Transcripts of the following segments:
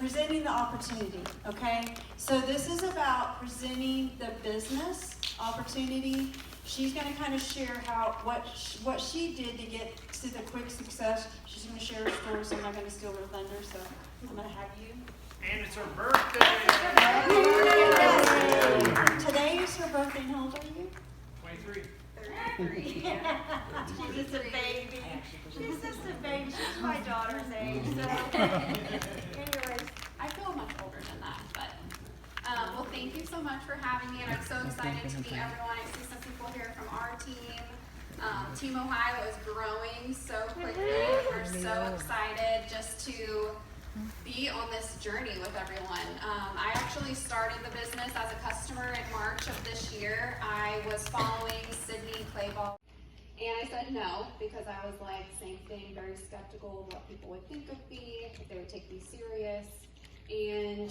presenting the opportunity, okay? So this is about presenting the business opportunity. She's going to kind of share what she did to get to the quick success. She's going to share her story, so I'm not going to steal her thunder, so I'm going to have you. And it's her birthday! Yes. Today is her birthday, and how old are you? 23. 33. She's just a baby. She's just a baby. She's my daughter's age. So, anyways, I feel much older than that, but. Well, thank you so much for having me, and I'm so excited to meet everyone. I see some people here from our team. Team Ohio is growing so quickly. We're so excited just to be on this journey with everyone. I actually started the business as a customer in March of this year. I was following Sydney Clayball, and I said no because I was like, same thing, very skeptical of what people would think of me, if they would take me serious. And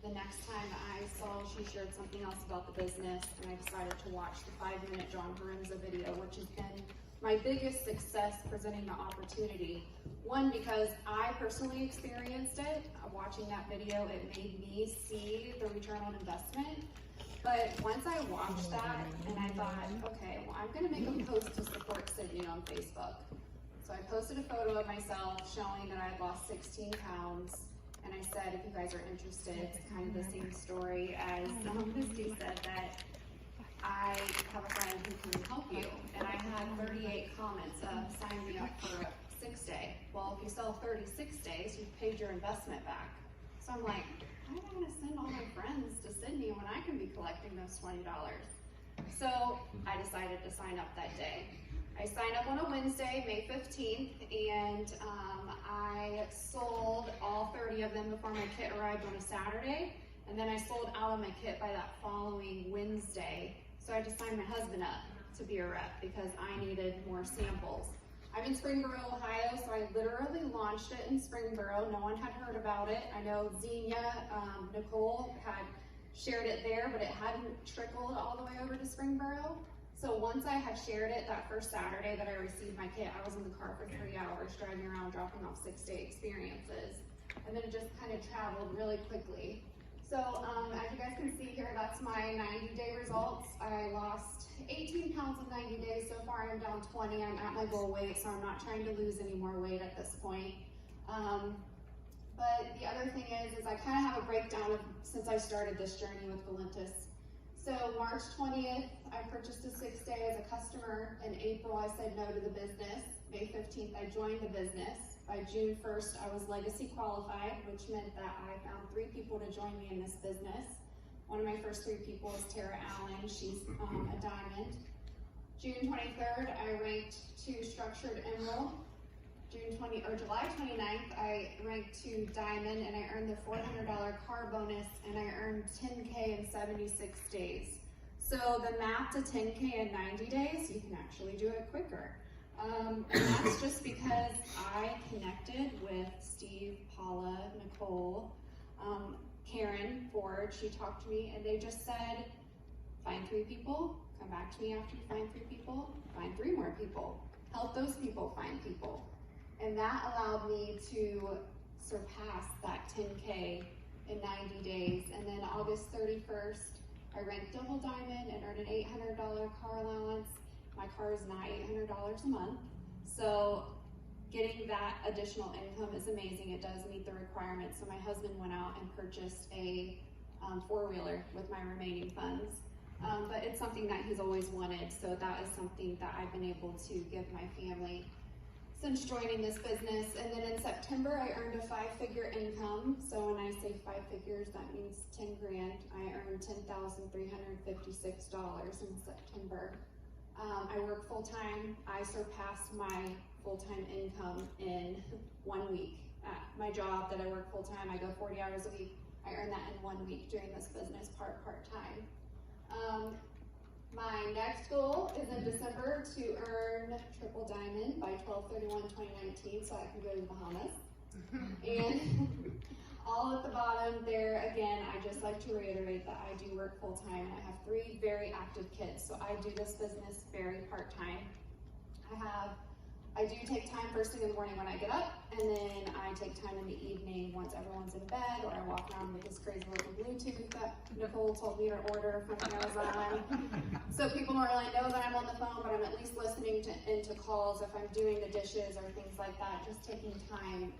the next time I saw she shared something else about the business, and I decided to watch the 5-minute John Harunza video, which has been my biggest success presenting the opportunity. One, because I personally experienced it. Watching that video, it made me see the return on investment. But once I watched that, and I thought, okay, well, I'm gonna make a post to support Sydney on Facebook. So I posted a photo of myself showing that I had lost 16 pounds. And I said, if you guys are interested, it's kind of the same story as Misty said, that I have a friend who can help you. And I had 38 comments of sign me up for a 6-day. Well, if you sell 36 days, you've paid your investment back. So I'm like, how am I gonna send all my friends to Sydney when I can be collecting those $20? So I decided to sign up that day. I signed up on a Wednesday, May 15th, and I sold all 30 of them before my kit arrived on a Saturday, and then I sold out of my kit by that following Wednesday. So I just signed my husband up to be a rep because I needed more samples. I'm in Springboro, Ohio, so I literally launched it in Springboro. No one had heard about it. I know Xenia, Nicole had shared it there, but it hadn't trickled all the way over to Springboro. So once I had shared it that first Saturday that I received my kit, I was in the car for 3 hours driving around dropping off 6-day experiences. And then it just kind of traveled really quickly. So as you guys can see here, that's my 90-day results. I lost 18 pounds in 90 days. So far I'm down 20. I'm at my goal weight, so I'm not trying to lose any more weight at this point. But the other thing is I kind of have a breakdown of since I started this journey with Valentus. So March 20th, I purchased a 6-day as a customer. In April, I said no to the business. May 15th, I joined the business. By June 1st, I was legacy qualified, which meant that I found 3 people to join me in this business. One of my first 3 people is Tara Allen. She's a diamond. June 23rd, I ranked to structured emerald. July 29th, I ranked to diamond, and I earned the $400 car bonus, and I earned 10K in 76 days. So the math to 10K in 90 days, you can actually do it quicker. And that's just because I connected with Steve, Paula, Nicole, Karen Ford. She talked to me, and they just said, find 3 people, come back to me after you find 3 people, find 3 more people, help those people find people. And that allowed me to surpass that 10K in 90 days. And then August 31st, I ranked double diamond and earned an $800 car allowance. My car is not $800 a month. So getting that additional income is amazing. It does meet the requirements. So my husband went out and purchased a 4-wheeler with my remaining funds. But it's something that he's always wanted. So that is something that I've been able to give my family since joining this business. And then in September, I earned a 5-figure income. So when I say 5 figures, that means 10 grand. I earned $10,356 in September. I work full-time. I surpassed my full-time income in 1 week. At my job that I work full-time, I go 40 hours a week. I earn that in 1 week doing this business part-time. My next goal is in December to earn triple diamond by 12/31/2019 so I can go to the Bahamas. And all at the bottom there, again, I just like to reiterate that I do work full-time and I have 3 very active kids, so I do this business very part-time. I have I do take time first thing in the morning when I get up, and then I take time in the evening once everyone's in bed, or I walk around with this crazy little Bluetooth that Nicole told me to order from Amazon. So people don't really know that I'm on the phone, but I'm at least listening into calls if I'm doing the dishes or things like that, just taking time,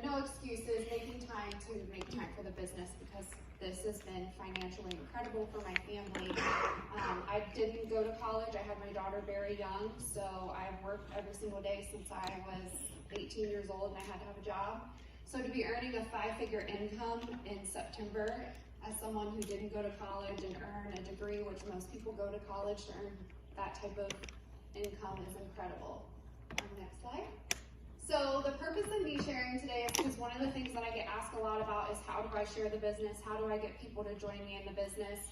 no excuses, making time to make time for the business, because this has been financially incredible for my family. I didn't go to college. I had my daughter very young, so I've worked every single day since I was 18 years old and I had to have a job. So to be earning a 5-figure income in September as someone who didn't go to college and earn a degree, which most people go to college to earn that type of income, is incredible. Next slide. So the purpose of me sharing today is because one of the things that I get asked a lot about is, how do I share the business? How do I get people to join me in the business?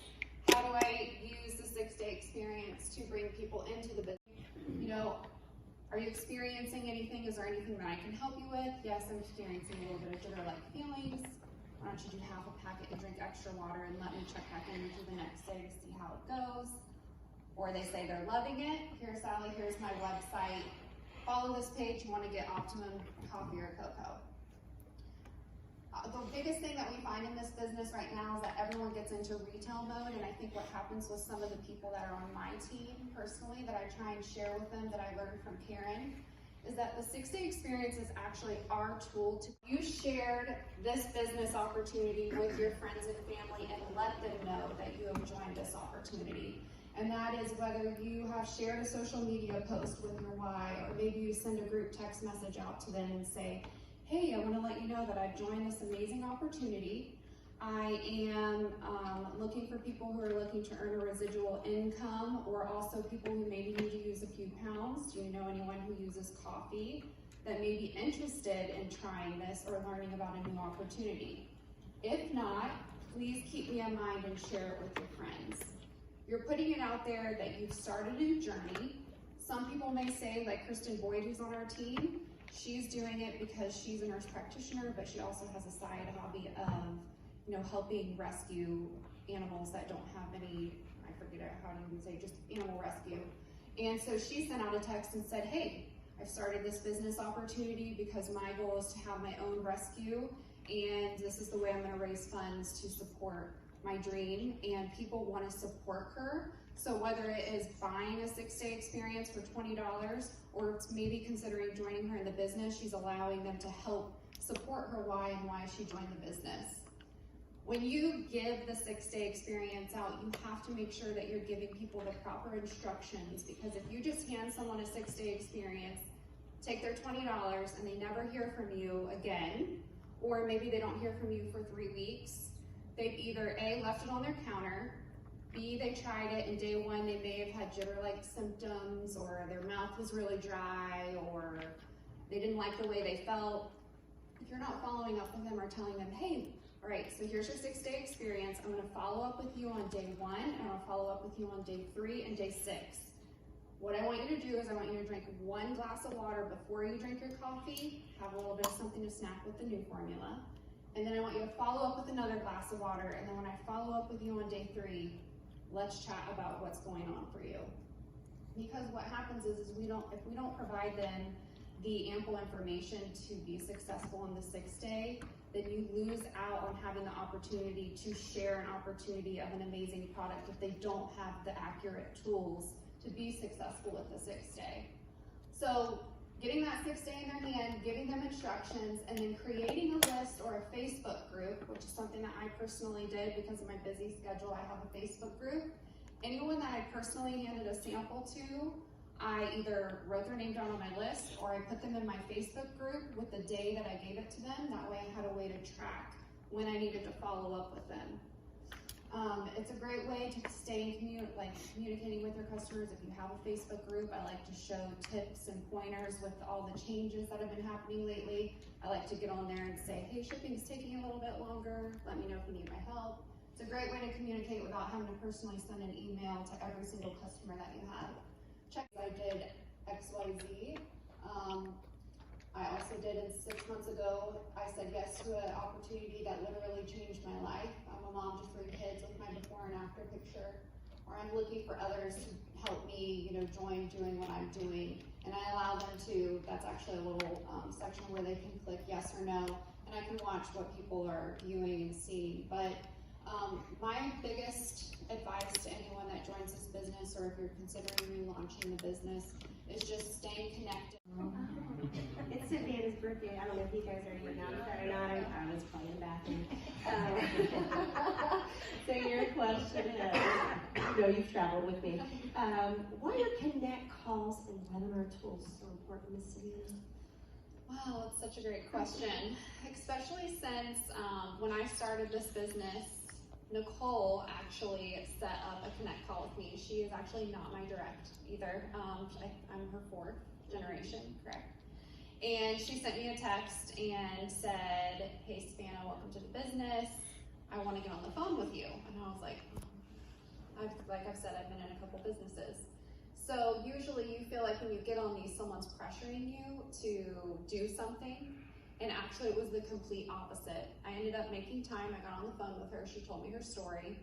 How do I use the 6-day experience to bring people into the business? Are you experiencing anything? Is there anything that I can help you with? Yes, I'm experiencing a little bit of jitter-like feelings. Why don't you do half a packet and drink extra water and let me check back in with you the next day to see how it goes? Or they say they're loving it. Here, Sally, here's my website. Follow this page, you want to get optimum coffee or cocoa. The biggest thing that we find in this business right now is that everyone gets into retail mode, and I think what happens with some of the people that are on my team personally, that I try and share with them, that I learned from Karen, is that the 6-day experience is actually our tool to, you shared this business opportunity with your friends and family and let them know that you have joined this opportunity. And that is whether you have shared a social media post with your why, or maybe you send a group text message out to them and say, hey, I want to let you know that I've joined this amazing opportunity. I am looking for people who are looking to earn a residual income, or also people who maybe need to use a few pounds. Do you know anyone who uses coffee that may be interested in trying this or learning about a new opportunity? If not, please keep me in mind and share it with your friends. You're putting it out there that you've started a new journey. Some people may say, like Kristen Boyd, who's on our team, she's doing it because she's a nurse practitioner, but she also has a side hobby of, helping rescue animals that don't have any, I forget how to even say, just animal rescue. And so she sent out a text and said, hey, I've started this business opportunity because my goal is to have my own rescue, and this is the way I'm going to raise funds to support my dream, and people want to support her. So whether it is buying a 6-day experience for $20, or it's maybe considering joining her in the business, she's allowing them to help support her why and why she joined the business. When you give the 6-day experience out, you have to make sure that you're giving people the proper instructions, because if you just hand someone a 6-day experience, take their $20, and they never hear from you again, or maybe they don't hear from you for 3 weeks, they've either A, left it on their counter, B, they tried it and day 1 they may have had jitter-like symptoms, or their mouth was really dry, or they didn't like the way they felt. If you're not following up with them or telling them, hey, all right, so here's your 6-day experience. I'm gonna follow up with you on day 1, and I'm gonna follow up with you on day 3 and day 6. What I want you to do is I want you to drink 1 glass of water before you drink your coffee, have a little bit of something to snack with the new formula. And then I want you to follow up with another glass of water. And then when I follow up with you on day 3, let's chat about what's going on for you. Because what happens is if we don't provide them the ample information to be successful in the 6th day, then you lose out on having the opportunity to share an opportunity of an amazing product if they don't have the accurate tools to be successful with the 6th day. So getting that 6th day in their hand, giving them instructions, and then creating a list or a Facebook group, which is something that I personally did because of my busy schedule. I have a Facebook group. Anyone that I personally handed a sample to, I either wrote their name down on my list, or I put them in my Facebook group with the day that I gave it to them. That way I had a way to track when I needed to follow up with them. It's a great way to stay in communicating with your customers. If you have a Facebook group, I like to show tips and pointers with all the changes that have been happening lately. I like to get on there and say, hey, shipping's taking a little bit longer. Let me know if you need my help. It's a great way to communicate without having to personally send an email to every single customer that you have. Check, I did XYZ. I also did 6 months ago, I said yes to an opportunity that literally changed my life. I'm a mom to 3 kids with my before and after picture, or I'm looking for others to help me, join doing what I'm doing. and I allow them to, that's actually a little section where they can click yes or no, and I can watch what people are viewing and seeing. But my biggest advice to anyone that joins this business, or if you're considering relaunching the business, is just staying connected. It's Savannah's birthday. I don't know if you guys already announced that or not. I was probably in the bathroom. So your question is, you know you've traveled with me. Why are connect calls and webinar tools so important, Miss Savannah? Wow, that's such a great question, especially since when I started this business, Nicole actually set up a connect call with me. She is actually not my direct either. I'm her fourth generation, correct? And she sent me a text and said, hey Savannah, welcome to the business. I want to get on the phone with you. And I was like I've said, I've been in a couple businesses. So usually you feel like when you get on these, someone's pressuring you to do something. And actually it was the complete opposite. I ended up making time. I got on the phone with her. She told me her story.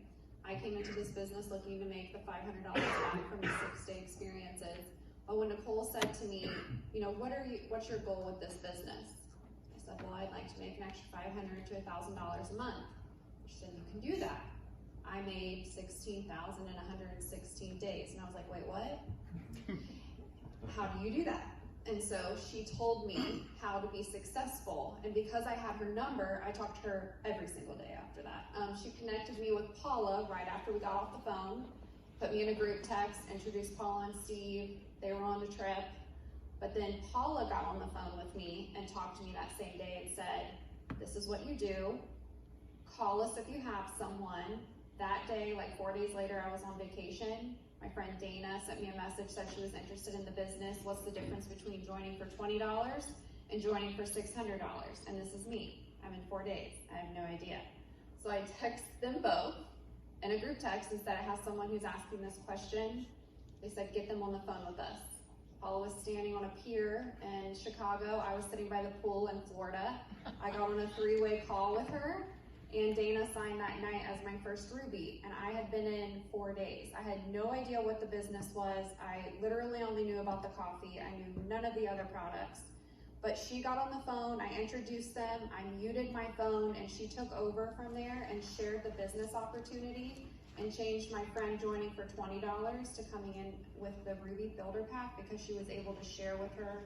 I came into this business looking to make the $500 back from the 6-day experiences. But when Nicole said to me, you know, what's your goal with this business? I said, well, I'd like to make an extra $500 to $1,000 a month. She said, you can do that. I made $16,000 in 116 days. And I was like, wait, what? How do you do that? And so she told me how to be successful. And because I had her number, I talked to her every single day after that. She connected me with Paula right after we got off the phone, put me in a group text, introduced Paula and Steve. They were on a trip. But then Paula got on the phone with me and talked to me that same day and said, this is what you do. Call us if you have someone. That day, like 4 days later, I was on vacation. My friend Dana sent me a message, said she was interested in the business. What's the difference between joining for $20 and joining for $600? And this is me. I'm in 4 days. I have no idea. So I text them both in a group text and said, I have someone who's asking this question. They said, get them on the phone with us. Paula was standing on a pier in Chicago. I was sitting by the pool in Florida. I got on a 3-way call with her. And Dana signed that night as my first Ruby, and I had been in 4 days. I had no idea what the business was. I literally only knew about the coffee. I knew none of the other products. But she got on the phone, I introduced them, I muted my phone, and she took over from there and shared the business opportunity and changed my friend joining for $20 to coming in with the Ruby Builder Pack because she was able to share with her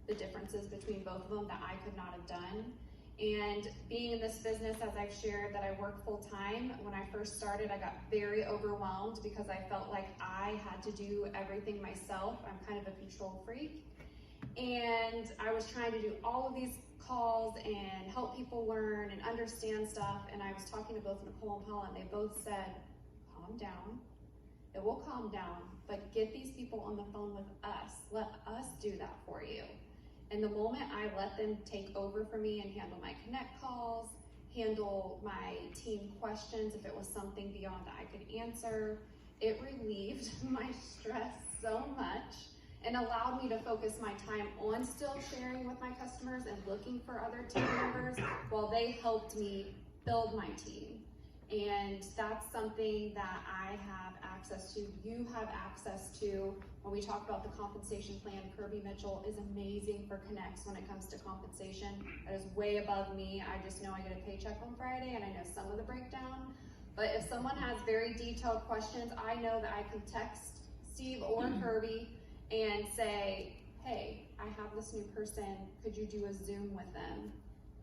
the differences between both of them that I could not have done. And being in this business, as I've shared, that I work full time, when I first started, I got very overwhelmed because I felt like I had to do everything myself. I'm kind of a control freak. And I was trying to do all of these calls and help people learn and understand stuff. And I was talking to both Nicole and Paula, and they both said, calm down. It will calm down, but get these people on the phone with us. Let us do that for you. And the moment I let them take over for me and handle my connect calls, handle my team questions, if it was something beyond that I could answer, it relieved my stress so much and allowed me to focus my time on still sharing with my customers and looking for other team members while they helped me build my team. And that's something that I have access to, you have access to. When we talk about the compensation plan, Kirby Mitchell is amazing for connects when it comes to compensation. That is way above me. I just know I get a paycheck on Friday and I know some of the breakdown. But if someone has very detailed questions, I know that I can text Steve or Kirby and say, hey, I have this new person, could you do a Zoom with them?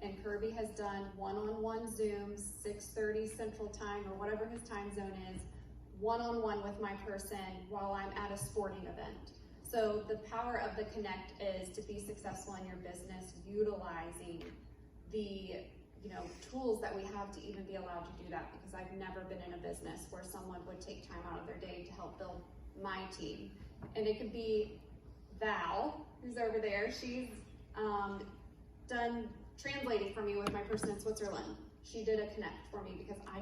And Kirby has done one-on-one Zooms, 6:30 Central Time or whatever his time zone is, one-on-one with my person while I'm at a sporting event. So the power of the Connect is to be successful in your business, utilizing the tools that we have to even be allowed to do that, because I've never been in a business where someone would take time out of their day to help build my team. And it could be Val, who's over there. She's done translating for me with my person in Switzerland. She did a Connect for me because I